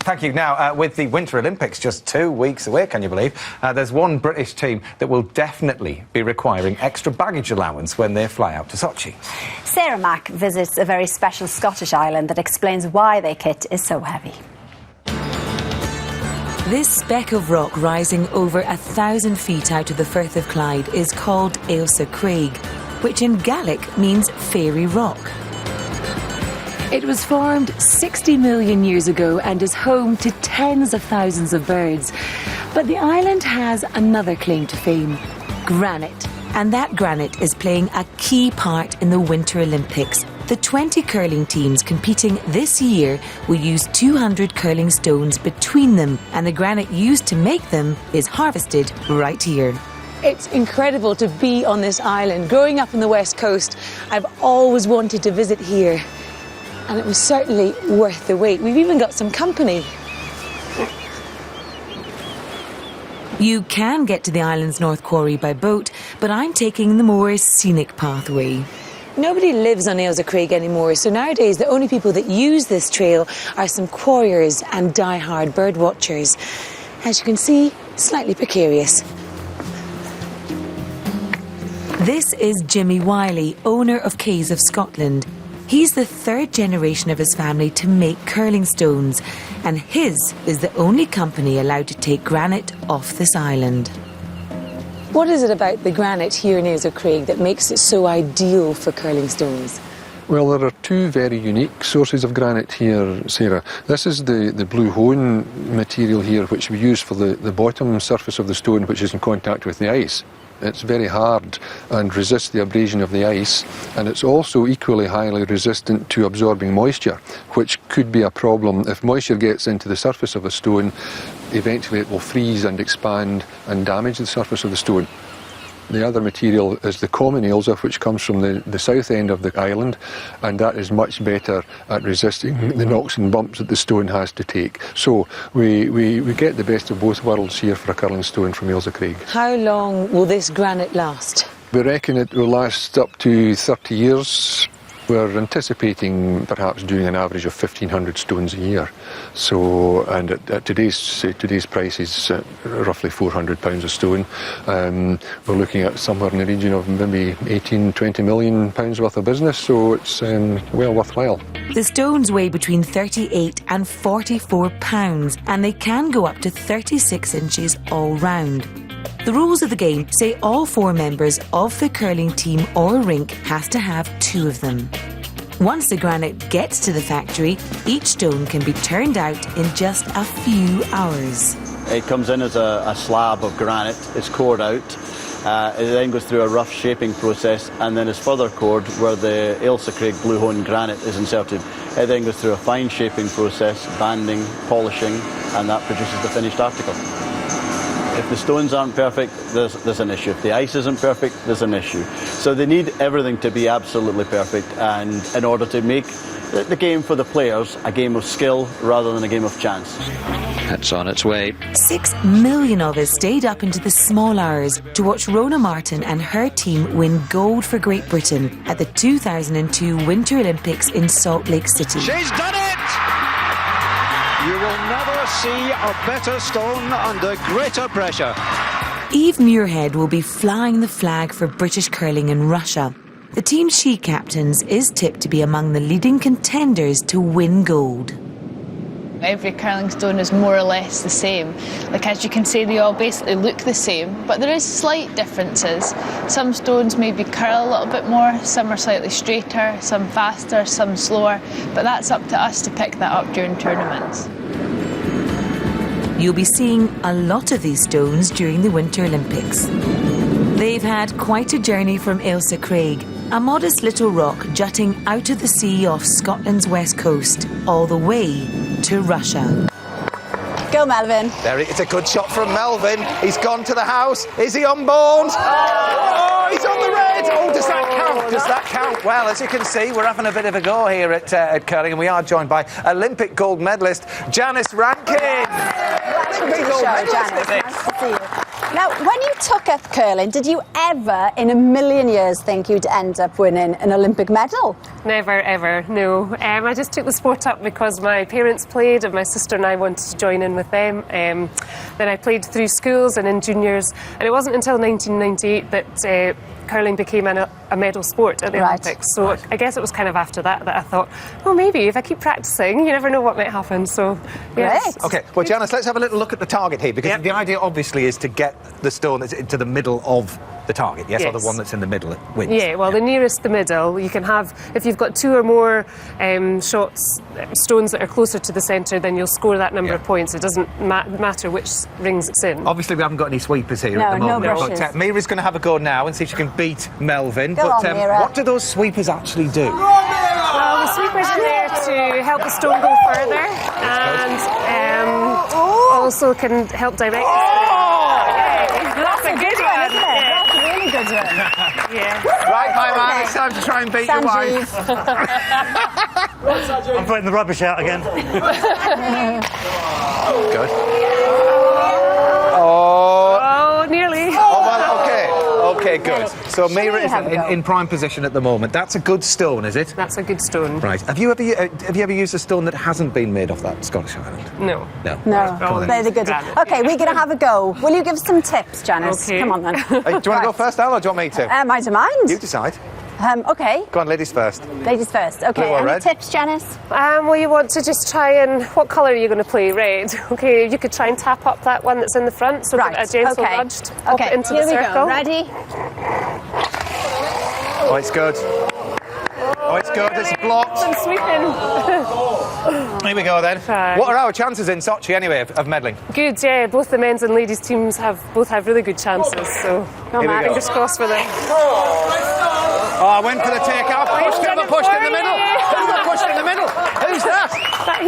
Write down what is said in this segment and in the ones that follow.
Thank you. Now, with the Winter Olympics just 2 weeks away, can you believe, there's one British team that will definitely be requiring extra baggage allowance when they fly out to Sochi. Sarah Mack visits a very special Scottish island that explains why their kit is so heavy. This speck of rock rising over 1,000 feet out of the Firth of Clyde is called Ailsa Craig, which in Gaelic means fairy rock. It was formed 60 million years ago and is home to tens of thousands of birds. But the island has another claim to fame: granite. And that granite is playing a key part in the Winter Olympics. The 20 curling teams competing this year will use 200 curling stones between them, and the granite used to make them is harvested right here. It's incredible to be on this island. Growing up on the West Coast, I've always wanted to visit here. And it was certainly worth the wait. We've even got some company. You can get to the island's North Quarry by boat, but I'm taking the more scenic pathway. Nobody lives on Ailsa Craig anymore, so nowadays the only people that use this trail are some quarriers and die-hard bird watchers. As you can see, slightly precarious. This is Jimmy Wiley, owner of Cays of Scotland. He's the third generation of his family to make curling stones, and his is the only company allowed to take granite off this island. What is it about the granite here in Ailsa Craig that makes it so ideal for curling stones? Well, there are two very unique sources of granite here, Sarah. This is the blue hone material here, which we use for the bottom surface of the stone, which is in contact with the ice. It's very hard and resists the abrasion of the ice, and it's also equally highly resistant to absorbing moisture, which could be a problem. If moisture gets into the surface of a stone, eventually it will freeze and expand and damage the surface of the stone. The other material is the common Ailsa, which comes from the south end of the island, and that is much better at resisting the knocks and bumps that the stone has to take. So we get the best of both worlds here for a curling stone from Ailsa Craig. How long will this granite last? We reckon it will last up to 30 years. We're anticipating perhaps doing an average of 1,500 stones a year. So, and at today's price is roughly £400 a stone. We're looking at somewhere in the region of maybe 18-20 million pounds worth of business. So it's well worthwhile. The stones weigh between 38 and 44 pounds, and they can go up to 36 inches all round. The rules of the game say all 4 members of the curling team or rink has to have 2 of them. Once the granite gets to the factory, each stone can be turned out in just a few hours. It comes in as a slab of granite, it's cored out, it then goes through a rough shaping process and then is further cored where the Ailsa Craig Blue Hone granite is inserted. It then goes through a fine shaping process, banding, polishing, and that produces the finished article. If the stones aren't perfect, there's an issue. If the ice isn't perfect, there's an issue. So they need everything to be absolutely perfect, and in order to make the game for the players a game of skill rather than a game of chance. It's on its way. 6 million of us stayed up into the small hours to watch Rona Martin and her team win gold for Great Britain at the 2002 Winter Olympics in Salt Lake City. She's done it! You will never see a better stone under greater pressure. Eve Muirhead will be flying the flag for British curling in Russia. The team she captains is tipped to be among the leading contenders to win gold. Every curling stone is more or less the same. Like, as you can see, they all basically look the same, but there is slight differences. Some stones maybe curl a little bit more, some are slightly straighter, some faster, some slower, but that's up to us to pick that up during tournaments. You'll be seeing a lot of these stones during the Winter Olympics. They've had quite a journey from Ailsa Craig, a modest little rock jutting out of the sea off Scotland's west coast, all the way to Russia. Go, Melvin. There, it's a good shot from Melvin. He's gone to the house. Is he on board? Oh, he's on the red. Oh, does that count? Does that count? Well, as you can see, we're having a bit of a go here at curling, and we are joined by Olympic gold medalist Janice Rankin. Olympic gold medalist. Nice to see you. Now, when you took up curling, did you ever in a million years think you'd end up winning an Olympic medal? never, ever, no. I just took the sport up because my parents played and my sister and I wanted to join in with them. Then I played through schools and in juniors, and it wasn't until 1998 that curling became a medal sport at the Olympics. So I guess it was kind of after that I thought, well, maybe if I keep practicing, you never know what might happen. So, yes. OK, well, Janice, let's have a little look at the target here, because the idea, obviously, is to get the stone that's into the middle of the target, yes, or the one that's in the middle that wins. Yeah, well, the nearest the middle, you can have, if you've got 2 or more stones that are closer to the centre, then you'll score that number of points. It doesn't matter which rings it's in. Obviously, we haven't got any sweepers here at the moment. No brushes. But Mira's going to have a go now and see if she can beat Melvin. Go on, Mira. What do those sweepers actually do? Well, the sweepers are there to help the stone go further and also can help direct the stone. That's a good one, isn't it? That's a really good one. Right, my man, it's time to try and beat your wife. I'm putting the rubbish out again. Good. Oh, nearly. Oh, well, OK, good. So Mira is in prime position at the moment. That's a good stone, is it? That's a good stone. Right. Have you ever used a stone that hasn't been made off that Scottish island? No. No. They're the good ones. OK, we're going to have a go. Will you give some tips, Janice? Okay. Come on, then. Hey, do you want to go first, Al, or do you want me to? I don't mind. You decide. OK. Go on, ladies first. Ladies first. OK, Blue or any red? tips, Janice? Well, you want to just try and... What colour are you going to play? Red. OK, you could try and tap up that one that's in the front so that a gentle nudge to pop it into the circle. Here we go. Ready? Oh, it's good. Oh, it's good. It's blocked. I'm sweeping. Here we go, then. What are our chances in Sochi, anyway, of medalling? Good, yeah. Both the men's and ladies' teams both have really good chances, so fingers crossed for them. Oh, I went for the take-off. Pushed in the middle. Who got pushed in the middle? Who's that?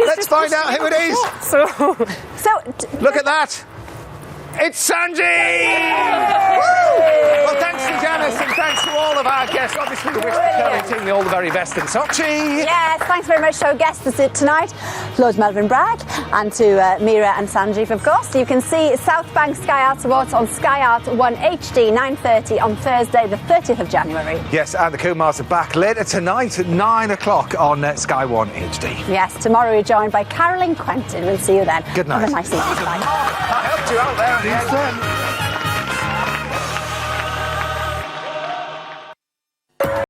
Let's find out who it is. So look at that. It's Sanji! Well, thanks to Janice and thanks to all of our guests. Obviously, we wish the curling team all the very best in Sochi. Yes, thanks very much to our guests tonight, Lord Melvin Bragg, and to Mira and Sanjeev, of course. You can see South Bank Sky Arts Awards on Sky Art 1 HD, 9:30 on Thursday, the 30th of January. Yes, and the Kumars are back later tonight at 9 o'clock on Sky 1 HD. Yes, tomorrow we're joined by Carolyn Quentin. We'll see you then. Good night. Have a nice night. Bye. I helped you out there at the end.